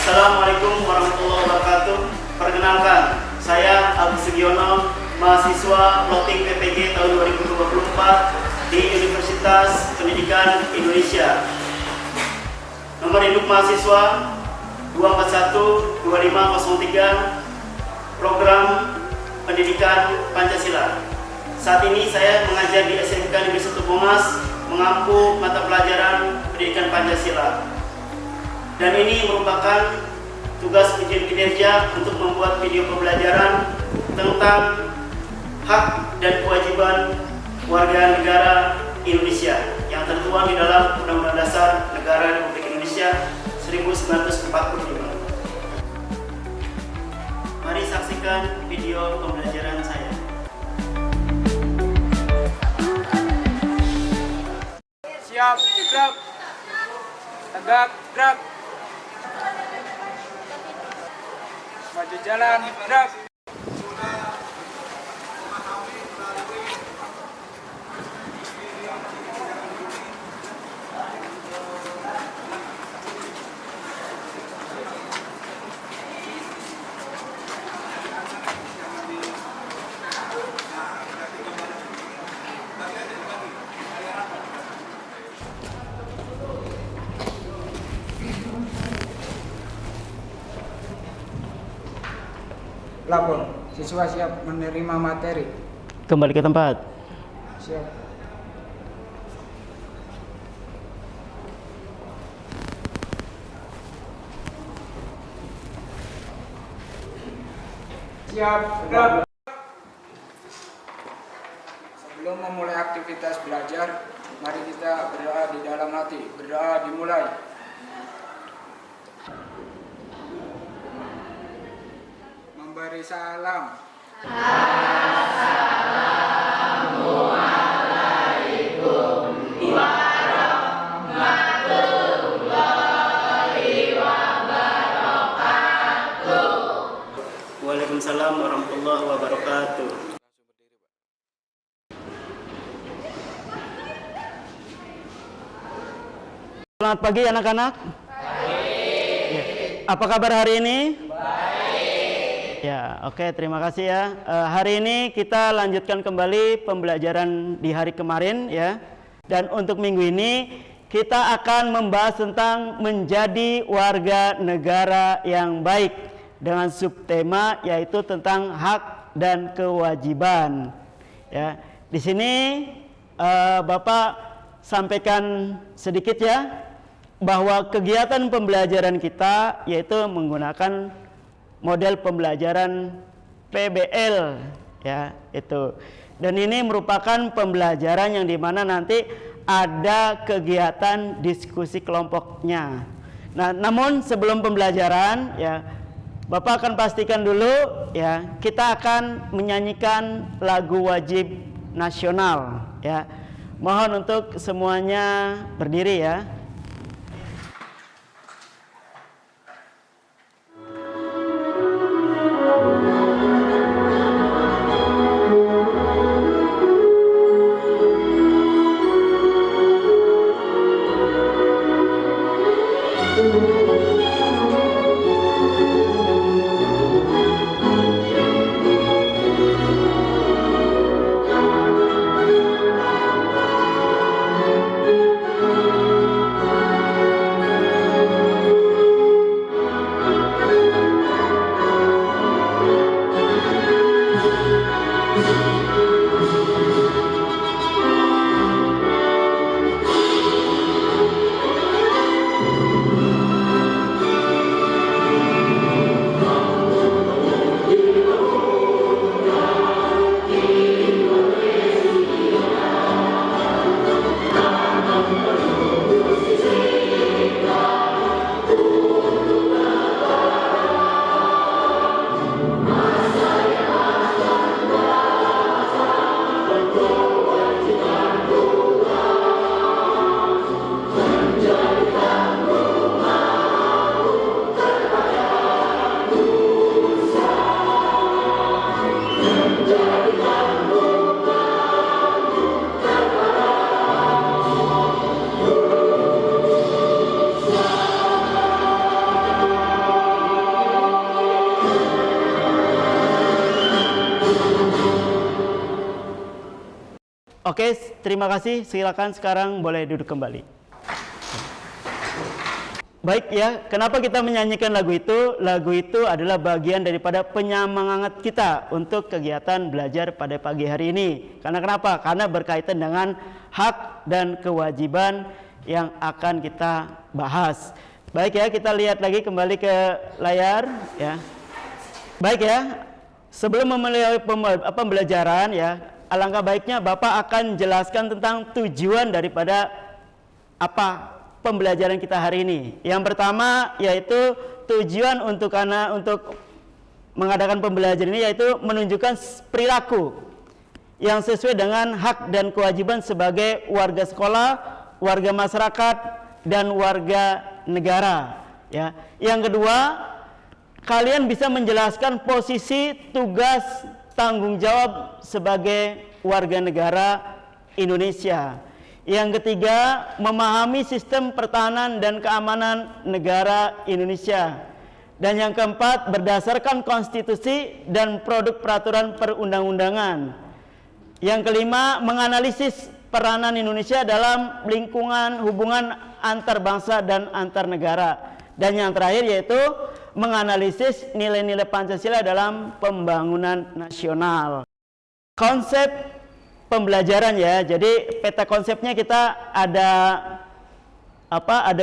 Assalamualaikum warahmatullahi wabarakatuh. Perkenalkan, saya Agus Sugiono, mahasiswa Plotting PPG tahun 2024 di Universitas Pendidikan Indonesia. Nomor induk mahasiswa 241-2503, program pendidikan Pancasila. Saat ini saya mengajar di SMK Negeri 1 Monas, mengampu mata pelajaran pendidikan Pancasila. Dan ini merupakan tugas ujian kinerja untuk membuat video pembelajaran tentang hak dan kewajiban warga negara Indonesia yang tertuang di dalam Undang-Undang Dasar Negara Republik Indonesia 1945. Mari saksikan video pembelajaran saya. Siap, gerak. Tegak, gerak. Maju jalan, gerak. Lapor, siswa siap menerima materi. Kembali ke tempat. Siap. Siap, gerak. Sebelum memulai aktivitas belajar, mari kita berdoa di dalam hati. Berdoa dimulai. Memberi salam. Assalamualaikum warahmatullahi wabarakatuh. Waalaikumsalam warahmatullahi wabarakatuh. Selamat pagi anak-anak. Ya. Apa kabar hari ini? Ya, oke, terima kasih ya. Hari ini kita lanjutkan kembali pembelajaran di hari kemarin ya. Dan untuk minggu ini kita akan membahas tentang menjadi warga negara yang baik dengan subtema yaitu tentang hak dan kewajiban. Ya, di sini Bapak sampaikan sedikit ya bahwa kegiatan pembelajaran kita yaitu menggunakan model pembelajaran PBL ya itu. Dan ini merupakan pembelajaran yang dimana nanti ada kegiatan diskusi kelompoknya. Nah, namun sebelum pembelajaran ya Bapak akan pastikan dulu ya kita akan menyanyikan lagu wajib nasional ya. Mohon untuk semuanya berdiri ya. Oke, terima kasih. Silakan sekarang boleh duduk kembali. Baik ya, kenapa kita menyanyikan lagu itu? Lagu itu adalah bagian daripada penyemangat kita untuk kegiatan belajar pada pagi hari ini. Karena kenapa? Karena berkaitan dengan hak dan kewajiban yang akan kita bahas. Baik ya, kita lihat lagi kembali ke layar ya. Baik ya, sebelum memulai pembelajaran ya, alangkah baiknya Bapak akan jelaskan tentang tujuan daripada apa pembelajaran kita hari ini. Yang pertama yaitu tujuan untuk mengadakan pembelajaran ini yaitu menunjukkan perilaku yang sesuai dengan hak dan kewajiban sebagai warga sekolah, warga masyarakat, dan warga negara. Ya. Yang kedua, kalian bisa menjelaskan posisi, tugas, tanggung jawab sebagai warga negara Indonesia. Yang ketiga, memahami sistem pertahanan dan keamanan negara Indonesia. Dan yang keempat, berdasarkan konstitusi dan produk peraturan perundang-undangan. Yang kelima, menganalisis peranan Indonesia dalam lingkungan hubungan antar bangsa dan antar negara. Dan yang terakhir yaitu menganalisis nilai-nilai Pancasila dalam pembangunan nasional. Konsep pembelajaran ya. Jadi peta konsepnya kita ada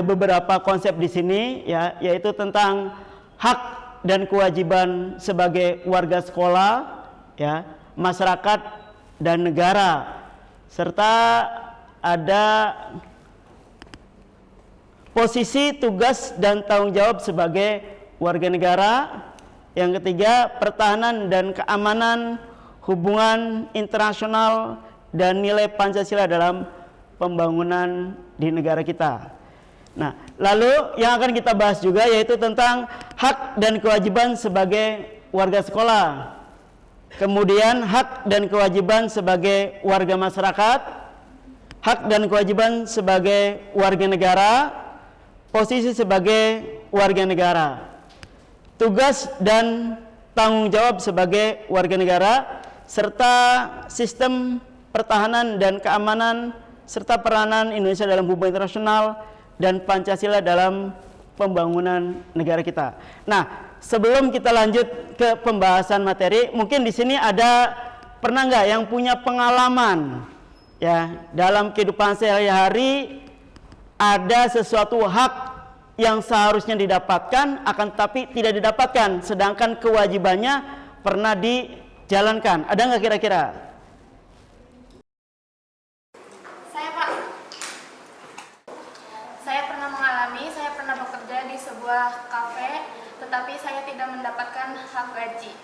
beberapa konsep di sini ya, yaitu tentang hak dan kewajiban sebagai warga sekolah ya, masyarakat dan negara, serta ada posisi, tugas dan tanggung jawab sebagai warga negara. Yang ketiga, pertahanan dan keamanan, hubungan internasional, dan nilai Pancasila dalam pembangunan di negara kita. Nah, lalu yang akan kita bahas juga yaitu tentang hak dan kewajiban sebagai warga sekolah. Kemudian hak dan kewajiban sebagai warga masyarakat, hak dan kewajiban sebagai warga negara, posisi sebagai warga negara, tugas dan tanggung jawab sebagai warga negara, serta sistem pertahanan dan keamanan, serta peranan Indonesia dalam hubungan internasional dan Pancasila dalam pembangunan negara kita. Nah, sebelum kita lanjut ke pembahasan materi, mungkin di sini pernah nggak yang punya pengalaman ya dalam kehidupan sehari-hari ada sesuatu hak yang seharusnya didapatkan akan tapi tidak didapatkan, sedangkan kewajibannya pernah dijalankan. Ada nggak kira-kira? Saya, Pak. Saya pernah bekerja di sebuah kafe, tetapi saya tidak mendapatkan hak gaji.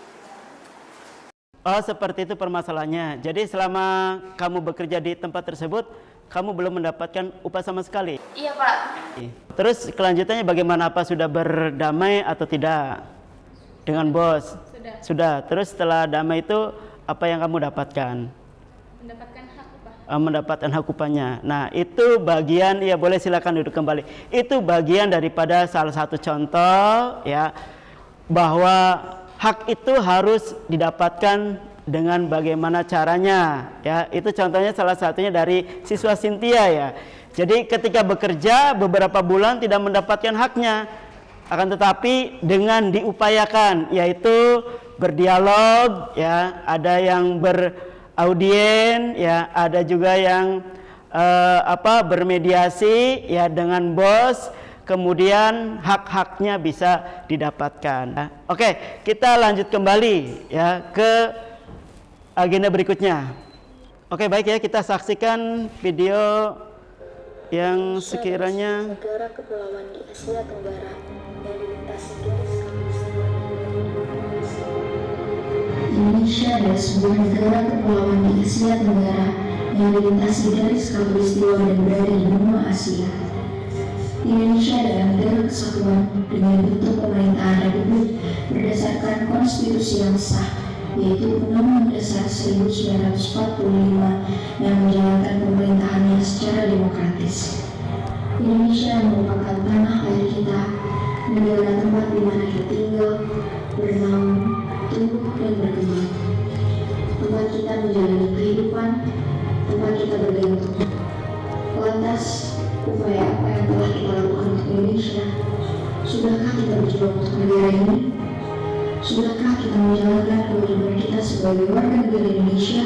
Oh, seperti itu permasalahannya. Jadi selama kamu bekerja di tempat tersebut, kamu belum mendapatkan upah sama sekali? Iya, Pak. Terus kelanjutannya bagaimana? Apa sudah berdamai atau tidak dengan bos? Sudah. Terus setelah damai itu apa yang kamu dapatkan? Mendapatkan hak upah. Mendapatkan hak upahnya. Nah, itu bagian, ya boleh silakan duduk kembali. Itu bagian daripada salah satu contoh ya bahwa hak itu harus didapatkan dengan bagaimana caranya ya. Itu contohnya salah satunya dari siswa Cynthia ya. Jadi ketika bekerja beberapa bulan tidak mendapatkan haknya, akan tetapi dengan diupayakan yaitu berdialog ya, ada yang beraudien ya, ada juga yang bermediasi ya dengan bos, kemudian hak-haknya bisa didapatkan. Oke, kita lanjut kembali ya ke agenda berikutnya. Oke, baik ya, kita saksikan video yang sekiranya negara kepulauan di Asia Tenggara yang dilintasi garis khatulistiwa. Indonesia adalah sebuah negara kepulauan di Asia Tenggara yang dilintasi garis khatulistiwa dan berada di benua Asia. Indonesia adalah negara kesatuan dengan bentuk pemerintahan republik berdasarkan konstitusi yang sah, yaitu Undang-Undang Dasar 1945 yang menjalankan pemerintahannya secara demokratis. Indonesia merupakan tanah air kita, negara tempat di mana kita tinggal, bernaung, tumbuh dan berkembang. Tempat kita menjalani kehidupan, tempat kita bergantung. Lantas, upaya apa yang telah kita lakukan untuk Indonesia? Sudahkah kita berjuang untuk negara ini? Sudahkah kita menjalankan kewajiban kita sebagai warga negara Indonesia?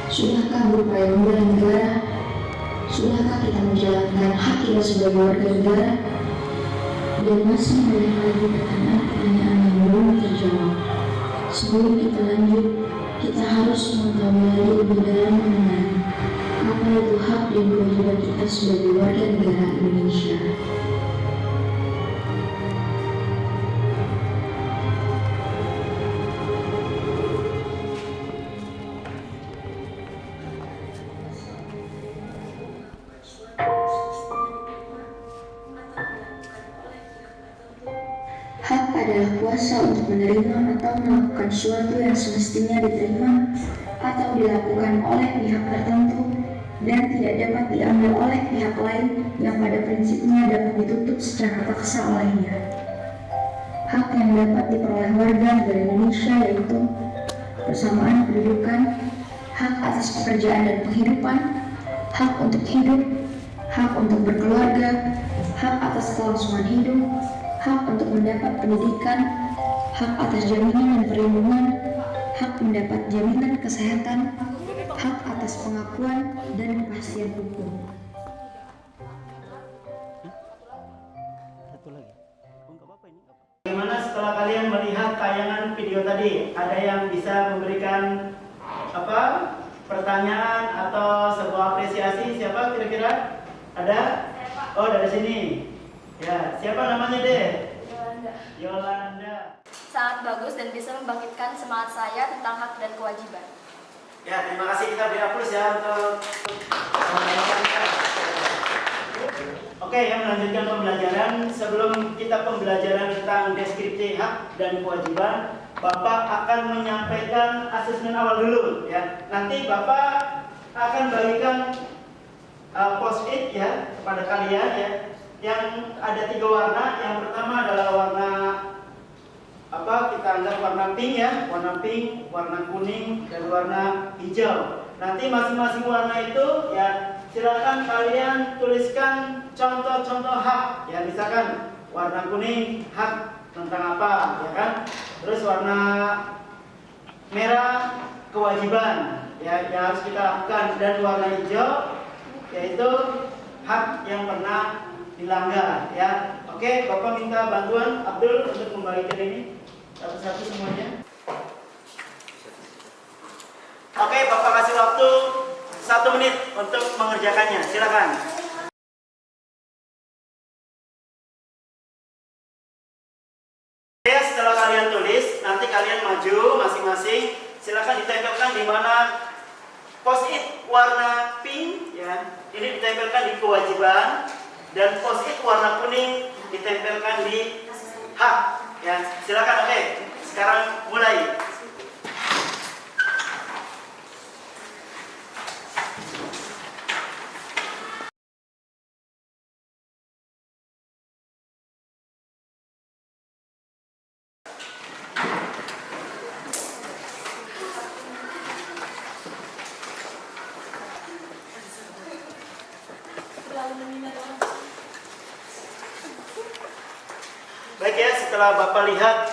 Sudahkah berupaya membela negara? Sudahkah kita menjalankan hak kita sebagai warga negara? Dan masih banyak lagi pertanyaan-pertanyaan yang belum terjawab. Sebelum kita lanjut, kita harus mengetahui lagi lebih dalam mengenai apa itu hak dan kewajiban kita sebagai warga negara Indonesia. Hak adalah kuasa untuk menerima atau melakukan sesuatu yang semestinya diterima atau dilakukan oleh pihak tertentu dan tidak dapat diambil oleh pihak lain yang pada prinsipnya dapat dituntut secara paksa olehnya. Hak yang dapat diperoleh warga negara Indonesia yaitu persamaan kedudukan, hak atas pekerjaan dan penghidupan, hak untuk hidup, hak untuk berkeluarga, hak atas kelangsungan hidup, hak untuk mendapat pendidikan, hak atas jaminan dan perlindungan, hak mendapat jaminan kesehatan, hak atas pengakuan dan kepastian hukum. Bagaimana setelah kalian melihat tayangan video tadi? Ada yang bisa memberikan pertanyaan atau sebuah apresiasi? Siapa kira-kira? Ada? Oh, dari sini. Ya, siapa namanya deh? Yolanda. Sangat bagus dan bisa membangkitkan semangat saya tentang hak dan kewajiban. Ya, terima kasih, kita beri aplaus ya untuk Oke, yang melanjutkan pembelajaran. Sebelum kita pembelajaran tentang deskripsi hak dan kewajiban, Bapak akan menyampaikan asesmen awal dulu ya. Nanti Bapak akan bagikan post-it ya kepada kalian ya. Yang ada 3 warna. Yang pertama adalah warna kita anggap warna pink ya, warna pink, warna kuning, dan warna hijau. Nanti masing-masing warna itu ya silakan kalian tuliskan contoh-contoh hak ya, misalkan warna kuning hak tentang apa ya kan, terus warna merah kewajiban ya yang harus kita lakukan, dan warna hijau yaitu hak yang pernah dilanggar ya. Oke, Bapak minta bantuan Abdul untuk membagikan ini satu-satu semuanya. Oke, Bapak kasih waktu 1 menit untuk mengerjakannya. Silakan. Oke, setelah kalian tulis, nanti kalian maju masing-masing. Silakan ditempelkan di mana post-it warna pink ya. Ini ditempelkan di kewajiban, dan post-it warna kuning ditempelkan di hak ya. Silakan. Oke, sekarang mulai. Baik ya, setelah Bapak lihat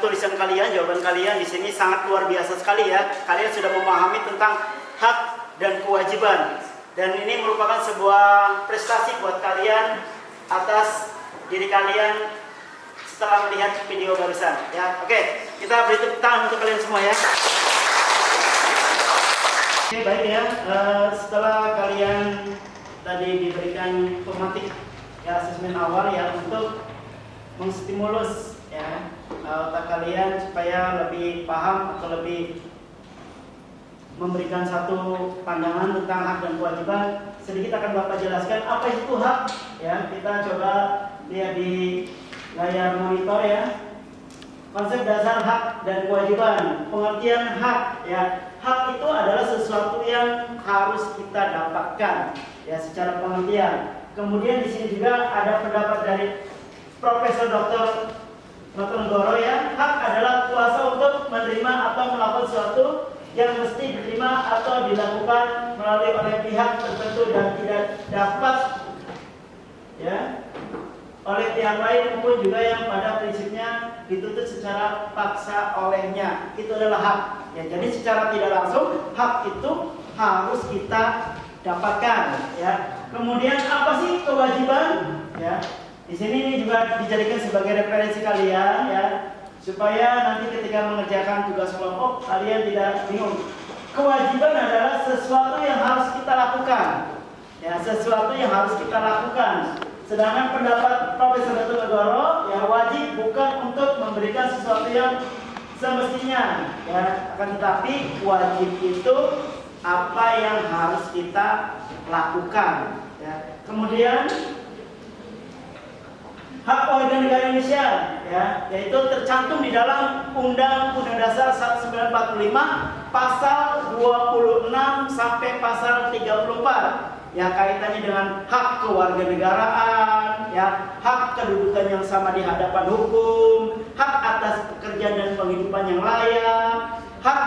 tulisan kalian, jawaban kalian di sini sangat luar biasa sekali ya. Kalian sudah memahami tentang hak dan kewajiban, dan ini merupakan sebuah prestasi buat kalian atas diri kalian setelah melihat video barusan ya. Oke, kita beri tepuk tangan untuk kalian semua ya. Oke, baik ya, setelah kalian tadi diberikan pematik ya, asesmen awal ya, untuk menstimulus ya otak kalian supaya lebih paham atau lebih memberikan satu pandangan tentang hak dan kewajiban. Sedikit akan Bapak jelaskan apa itu hak ya. Kita coba lihat di layar monitor ya. Konsep dasar hak dan kewajiban. Pengertian hak ya. Hak itu adalah sesuatu yang harus kita dapatkan ya secara pengertian. Kemudian di sini juga ada pendapat dari Profesor Dr. Nogoro ya, hak adalah kuasa untuk menerima atau melakukan suatu yang mesti diterima atau dilakukan melalui oleh pihak tertentu dan tidak dapat oleh pihak lain maupun juga yang pada prinsipnya dituntut secara paksa olehnya. Itu adalah hak. Jadi secara tidak langsung hak itu harus kita dapatkan. Kemudian apa sih kewajiban? Di sini juga dijadikan sebagai referensi kalian supaya nanti ketika mengerjakan tugas kelompok kalian tidak bingung. Kewajiban adalah sesuatu yang harus kita lakukan. Sesuatu yang harus kita lakukan. Sedangkan pendapat Profesor Dr. Negoro wajib bukan untuk memberikan sesuatu yang semestinya, akan tetapi wajib itu apa yang harus kita lakukan. Kemudian hak warga negara Indonesia yaitu tercantum di dalam Undang-Undang Dasar 1945 pasal 26 sampai pasal 34. Kaitannya dengan hak kewarganegaraan, hak kedudukan yang sama di hadapan hukum, hak atas pekerjaan dan penghidupan yang layak, hak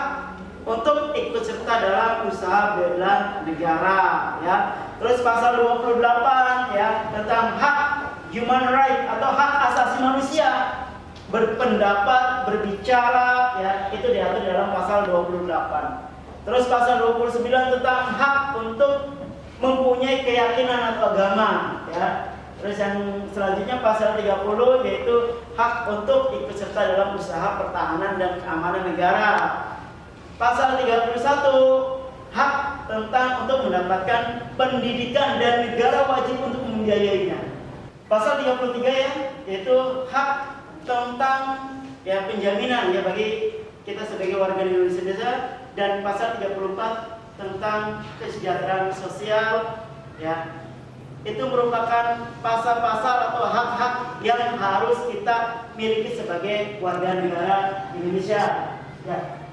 untuk ikut serta dalam usaha bela negara. Terus pasal 28 tentang hak human right atau hak asasi manusia, berpendapat, berbicara, itu diatur dalam pasal 28. Terus pasal 29 tentang hak untuk mempunyai keyakinan atau agama. Terus yang selanjutnya pasal 30 yaitu hak untuk ikut serta dalam usaha pertahanan dan keamanan negara. Pasal 31 hak tentang untuk mendapatkan pendidikan dan negara wajib untuk membiayainya. Pasal 33 yaitu hak tentang penjaminan bagi kita sebagai warga Indonesia, dan pasal 34 tentang kesejahteraan sosial itu merupakan pasal-pasal atau hak-hak yang harus kita miliki sebagai warga negara Indonesia.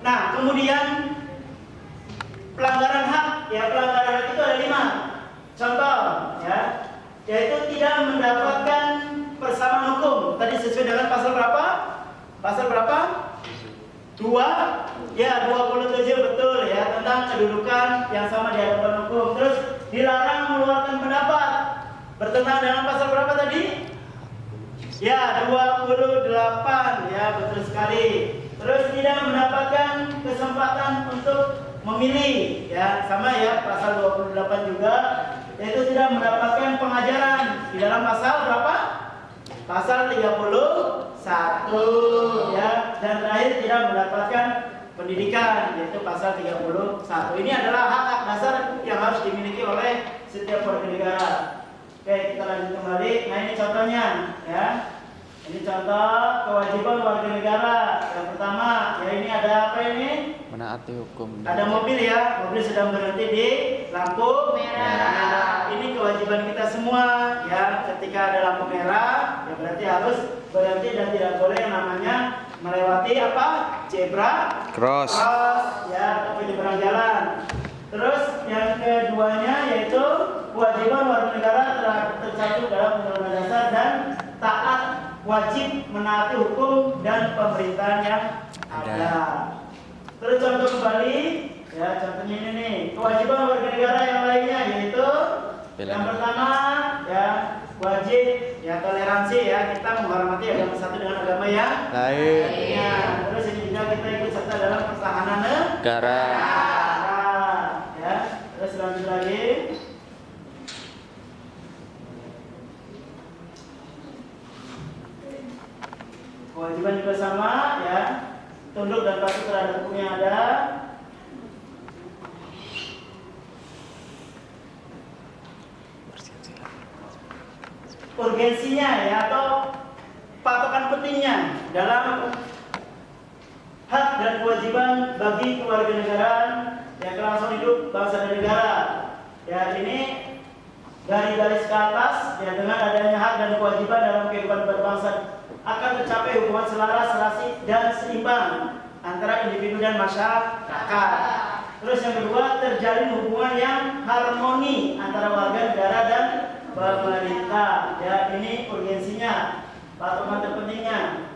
Nah, kemudian pelanggaran hak pelanggaran hak itu ada 5 contoh yaitu tidak mendapatkan persamaan hukum. Tadi sesuai dengan pasal berapa? Pasal berapa? 27 betul tentang kedudukan yang sama di hadapan hukum. Terus dilarang mengeluarkan pendapat bertentangan dengan pasal berapa tadi? 28 betul sekali. Terus tidak mendapatkan kesempatan untuk memilih sama pasal 28 juga, yaitu tidak mendapatkan pengajaran di dalam pasal berapa? Pasal 31 dan terakhir tidak mendapatkan pendidikan, yaitu pasal 31. Ini adalah hak-hak dasar yang harus dimiliki oleh setiap warga negara. Oke, kita lanjut kembali. Nah, ini contohnya Ini contoh kewajiban warga negara. Yang pertama, ini ada apa ini? Menaati hukum. Ada mobil mobil sedang berhenti di lampu merah. Ini kewajiban kita semua ketika ada lampu merah berarti harus berhenti dan tidak boleh yang namanya melewati apa? Zebra Cross. Atau penyeberang jalan. Terus yang keduanya yaitu kewajiban warga negara tercantum dalam Undang-Undang Dasar dan taat wajib menaati hukum dan pemerintahan yang ada. Terus contoh kembali, contohnya ini nih, kewajiban warga negara yang lainnya yaitu yang pertama wajib toleransi kita menghormati agama satu dengan agama yang lain. Terus ini juga kita ikut serta dalam pertahanan negara. Terus lanjut lagi. Kewajiban juga sama tunduk dan patuh terhadap hukum yang ada. Urgensinya atau patokan pentingnya dalam hak dan kewajiban bagi kewarganegaraan yang kelangsungan hidup bangsa dan negara. Ini garis-garis ke atas dengan adanya hak dan kewajiban dalam kehidupan berbangsa akan tercapai hubungan selaras, serasi, dan seimbang antara individu dan masyarakat. Terus yang kedua, terjalin hubungan yang harmoni antara warga negara dan pemerintah. Ini urgensinya, patokan terpentingnya.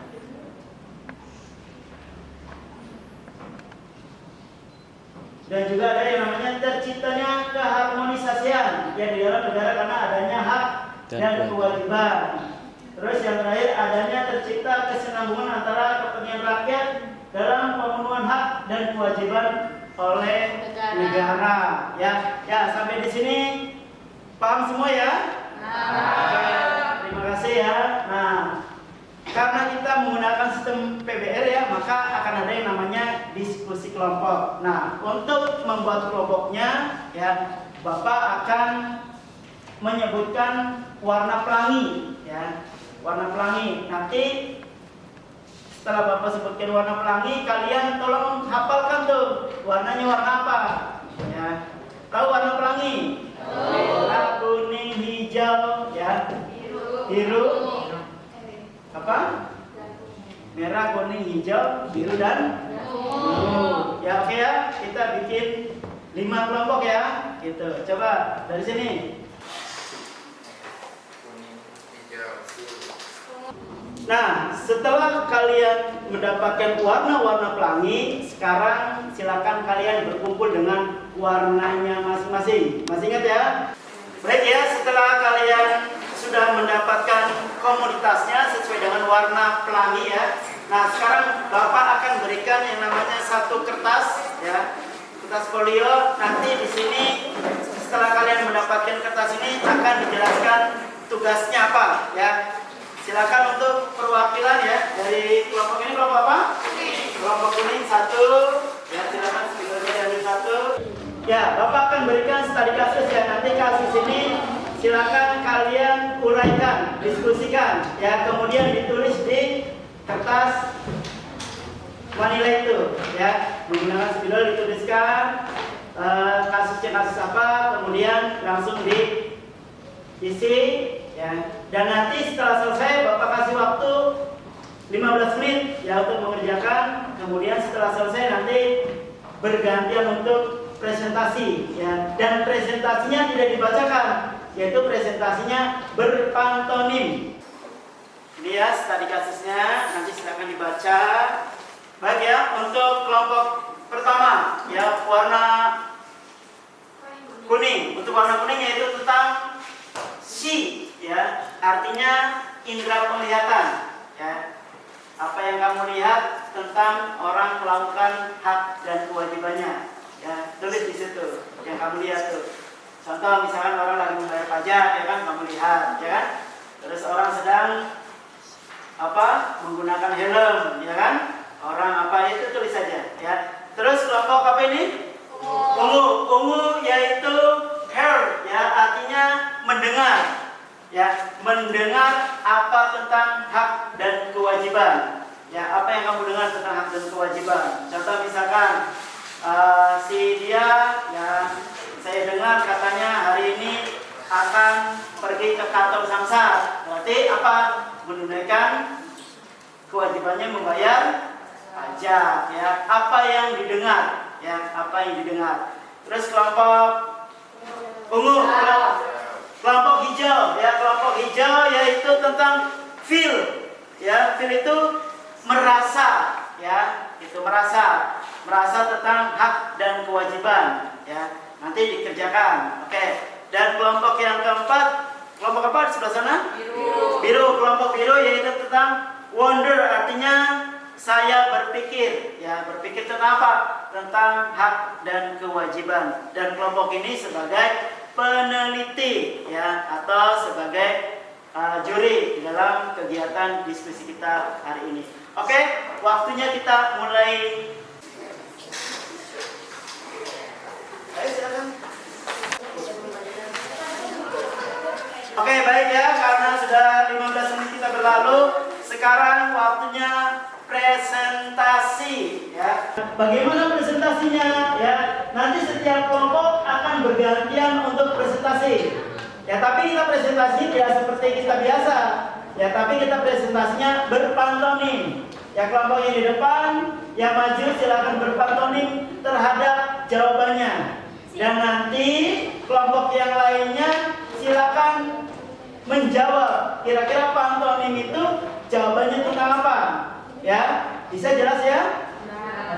Dan juga ada yang namanya terciptanya keharmonisasian ya di dalam negara karena adanya hak dan kewajiban. Terus yang terakhir adanya tercipta kesinambungan antara kepentingan rakyat dalam pemenuhan hak dan kewajiban oleh negara. Ya sampai di sini paham semua ya? Oke, terima kasih ya. Nah, karena kita menggunakan sistem PBR ya, maka akan ada yang namanya diskusi kelompok. Nah, untuk membuat kelompoknya ya, Bapak akan menyebutkan warna pelangi ya. Warna pelangi. Nanti setelah Bapak sebutkan warna pelangi, kalian tolong hafalkan tuh warnanya warna apa ya. Tahu warna pelangi? Merah, kuning, hijau ya. Biru. Apa? Merah, kuning, hijau, biru dan ungu. Ya oke ya, kita bikin 5 kelompok ya. Gitu. Coba dari sini. Nah, setelah kalian mendapatkan warna-warna pelangi, sekarang silakan kalian berkumpul dengan warnanya masing-masing. Masih ingat ya? Baik ya, setelah kalian sudah mendapatkan komunitasnya sesuai dengan warna pelangi ya. Nah, sekarang Bapak akan berikan yang namanya satu kertas ya. Kertas folio. Nanti di sini setelah kalian mendapatkan kertas ini akan dijelaskan tugasnya apa ya. Silakan untuk perwakilan ya dari kelompok ini. Kelompok apa? Kelompok kuning 1 ya, silakan speakernya dari 1 ya. Bapak akan berikan studi kasus ya. Nanti kasus ini silakan kalian uraikan, diskusikan ya, kemudian ditulis di kertas manila itu ya, menggunakan spidol dituliskan kasusnya kasus apa, kemudian langsung diisi ya. Dan nanti setelah selesai Bapak kasih waktu 15 menit ya untuk mengerjakan. Kemudian setelah selesai nanti bergantian untuk presentasi ya. Dan presentasinya tidak dibacakan, yaitu presentasinya berpantonim. Ini ya studi kasusnya, nanti silakan dibaca. Baik ya, untuk kelompok pertama ya, warna kuning. Untuk warna kuning yaitu tentang si ya, artinya indera penglihatan ya. Apa yang kamu lihat tentang orang melakukan hak dan kewajibannya ya, tulis di situ yang kamu lihat tuh. Contoh misalkan orang lagi membayar pajak ya kan, kamu lihat ya kan. Terus orang sedang menggunakan helm ya kan, orang apa itu tulis saja ya. Terus kelompok apa ini? Ungu yaitu hear ya, artinya mendengar ya, mendengar apa tentang hak dan kewajiban ya. Apa yang kamu dengar tentang hak dan kewajiban? Contoh misalkan si dia ya, saya dengar katanya hari ini akan pergi ke kantor Samsat. Berarti apa? Menunaikan kewajibannya membayar pajak ya. Apa yang didengar ya, apa yang didengar. Terus kelompok ungu, kelompok hijau ya, kelompok hijau yaitu tentang feel ya. Feel itu merasa ya, itu merasa tentang hak dan kewajiban ya, nanti dikerjakan. Oke. Dan kelompok yang keempat, kelompok apa di sebelah sana? Biru. Kelompok biru yaitu tentang wonder, artinya saya berpikir ya, berpikir tentang apa? Tentang hak dan kewajiban. Dan kelompok ini sebagai peneliti ya, atau sebagai juri dalam kegiatan diskusi kita hari ini. Oke, waktunya kita mulai. Ayo silakan. Oke, baik ya, karena sudah 15 menit kita berlalu, sekarang waktunya presentasi ya. Bagaimana presentasinya ya? Nanti setiap kelompok akan bergantian untuk presentasi. Ya, tapi kita presentasi tidak seperti kita biasa. Ya, tapi kita presentasinya berpantonim. Ya, kelompok yang di depan yang maju silakan berpantonim terhadap jawabannya. Dan nanti kelompok yang lainnya silakan menjawab. Kira-kira pantonim itu jawabannya tentang apa? Ya, bisa jelas ya?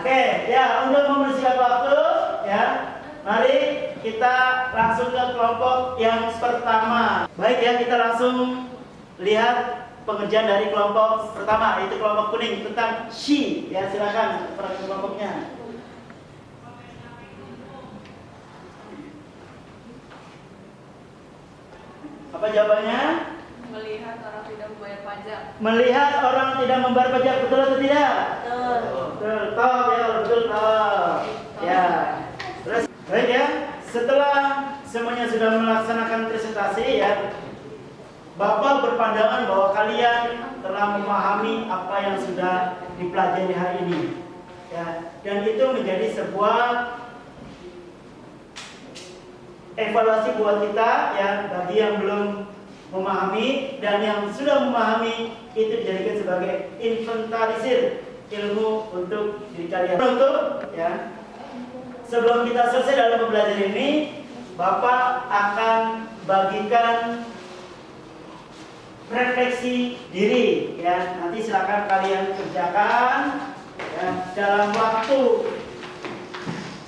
Oke, ya, untuk membersihkan waktu ya. Mari kita langsung ke kelompok yang pertama. Baik ya, kita langsung lihat pengerjaan dari kelompok pertama, yaitu kelompok kuning tentang she. Ya, silakan perhatikan kelompoknya. Apa jawabannya? Melihat orang tidak membayar pajak. Melihat orang tidak membayar pajak, betul atau tidak? Betul. Betul, top ya, betul top. Ya. Terus, baik ya. Setelah semuanya sudah melaksanakan presentasi ya, Bapak berpandangan bahwa kalian telah memahami apa yang sudah dipelajari hari ini. Ya, dan itu menjadi sebuah evaluasi buat kita ya, bagi yang belum memahami dan yang sudah memahami itu dijadikan sebagai inventarisir ilmu untuk diri kalian. Untuk ya, sebelum kita selesai dalam pembelajaran ini, Bapak akan bagikan refleksi diri ya. Nanti silakan kalian kerjakan ya, dalam waktu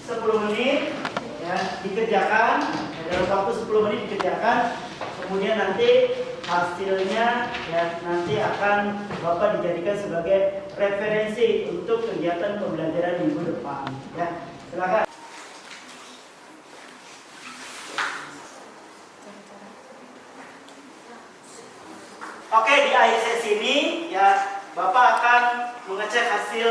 10 menit ya, dikerjakan ya, dalam waktu 10 menit dikerjakan. Kemudian nanti hasilnya ya nanti akan Bapak dijadikan sebagai referensi untuk kegiatan pembelajaran minggu depan ya. Silakan. Oke, di akhir sesi ini ya Bapak akan mengecek hasil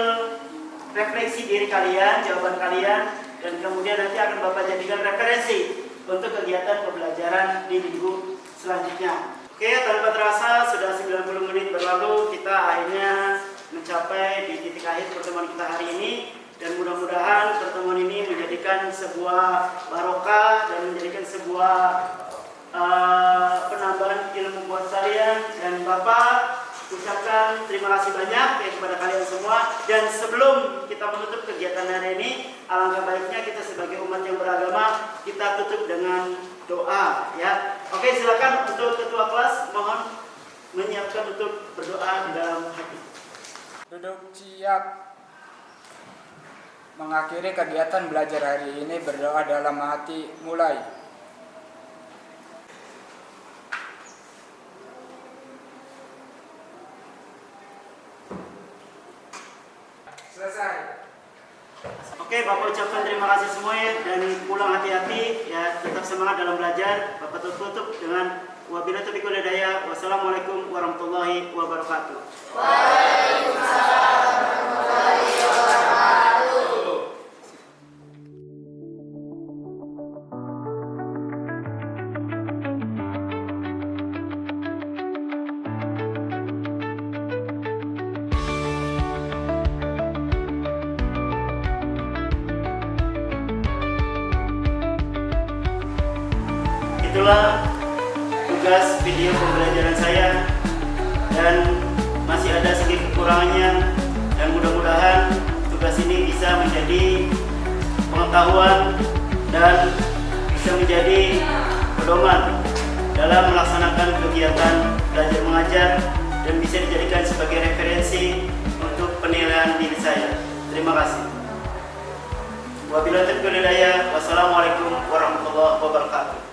refleksi diri kalian, jawaban kalian, dan kemudian nanti akan Bapak jadikan referensi untuk kegiatan pembelajaran di minggu selanjutnya. Oke, tanpa terasa sudah 90 menit berlalu, kita akhirnya mencapai di titik akhir pertemuan kita hari ini, dan mudah-mudahan pertemuan ini menjadikan sebuah barokah dan menjadikan sebuah penambahan ilmu buat kalian. Dan Bapak ucapkan terima kasih banyak ya kepada kalian semua. Dan sebelum kita menutup kegiatan hari ini, alangkah baiknya kita sebagai umat yang beragama kita tutup dengan doa ya. Oke, silakan untuk ketua kelas mohon menyiapkan untuk berdoa di dalam hati. Duduk siap. Mengakhiri kegiatan belajar hari ini, berdoa dalam hati, mulai. Selesai. Oke, Bapak ucapkan terima kasih semua ya, dan pulang hati-hati ya, tetap semangat dalam belajar. Bapak tutup dengan wabillahi taufiq wal hidayah. Wassalamualaikum warahmatullahi wabarakatuh. Waalaikumsalam warahmatullahi wabarakatuh. Itulah tugas video pembelajaran saya, dan masih ada sedikit kekurangannya, dan mudah-mudahan tugas ini bisa menjadi pengetahuan dan bisa menjadi pedoman dalam melaksanakan kegiatan belajar mengajar dan bisa dijadikan sebagai referensi untuk penilaian diri saya. Terima kasih. Wabillahi taufiq wal hidayah. Wassalamualaikum warahmatullahi wabarakatuh.